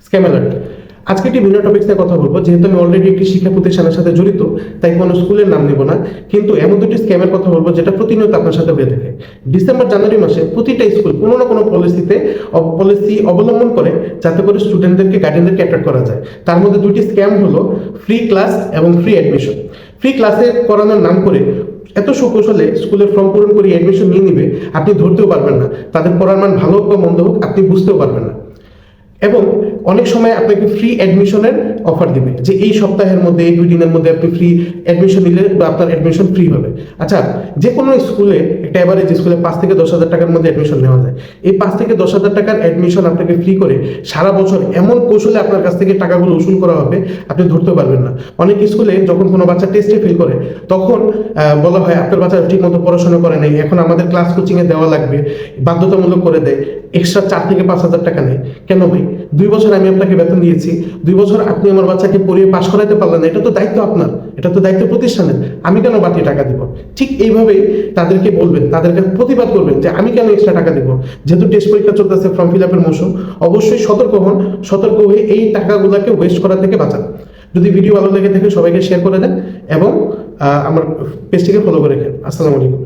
Scam alert. আজকে একটি ভিন্ন টপিক্স নিয়ে কথা বলবো। যেহেতু আমি অলরেডি একটি শিক্ষা প্রতিষ্ঠানের সাথে জড়িত, তাই কোনো স্কুলের নাম নেব না, কিন্তু এমন দুটি স্ক্যামের কথা বলবো যেটা প্রতিনিয়ত আপনার সাথে হয়ে থাকে। ডিসেম্বর জানুয়ারি মাসে প্রতিটা স্কুল কোনো না কোনো পলিসি অবলম্বন করে যাতে করে স্টুডেন্টদেরকে গার্ডিয়ানদেরকে অ্যাট্রাক্ট করা যায়। তার মধ্যে দুটি স্ক্যাম হলো ফ্রি ক্লাস এবং ফ্রি অ্যাডমিশন। ফ্রি ক্লাসে করানোর নাম করে এত সুকৌশলে স্কুলের ফর্ম পূরণ করে অ্যাডমিশন নিয়ে নিবে, আপনি ধরতেও পারবেন না। তাদের পড়ার মান ভালো হোক বা মন্দ হোক, আপনি বুঝতেও পারবেন না। এবং অনেক সময় আপনাকে ফ্রি অ্যাডমিশনের অফার দিবে যে এই সপ্তাহের মধ্যে, এই 2 দিনের মধ্যে আপনি ফ্রি অ্যাডমিশন নিলে বা আপনার অ্যাডমিশন ফ্রি হবে। আচ্ছা, যে কোনো স্কুলে একটা অ্যাভারেজ স্কুলে 5 থেকে 10,000 টাকার মধ্যে অ্যাডমিশন নেওয়া যায়। এই 5 থেকে 10,000 টাকার অ্যাডমিশন আপনাকে ফ্রি করে সারা বছর এমন কৌশলে আপনার কাছ থেকে টাকাগুলো উসুল করা হবে, আপনি ধরতে পারবেন না। অনেক স্কুলে যখন কোনো বাচ্চা টেস্টে ফেল করে, তখন বলা হয় আপনার বাচ্চা ঠিক মতো পড়াশোনা করে নাই, এখন আমাদের ক্লাস কোচিংয়ে দেওয়া লাগবে, বাধ্যতামূলক করে দেয়। এক্সট্রা 4 থেকে 5,000 টাকা নেয়। কেন ভাই? 2 বছর আমি আপনাকে বেতন দিয়েছি, 2 বছর আপনি আমার বাচ্চাকে পড়িয়ে পাশ করাতে পারলেন না, এটা তো দায়িত্ব আপনার, এটা তো দায়িত্ব প্রতিষ্ঠানের। আমি কেন বাড়তি টাকা দিব? ঠিক এইভাবেই তাদেরকে বলবেন, তাদেরকে প্রতিবাদ করবেন যে আমি কেন এক্সট্রা টাকা দিব। যেহেতু টেস্ট পরীক্ষা চলতেছে, ফর্ম ফিল আপের মৌসুম, অবশ্যই সতর্ক হন। সতর্ক হয়ে এই টাকাগুলোকে ওয়েস্ট করা থেকে বাঁচান। যদি ভিডিও ভালো লেগে থাকে সবাইকে শেয়ার করে দেন এবং আমার পেজটিকে ফলো করে রাখেন। আসসালামু আলাইকুম।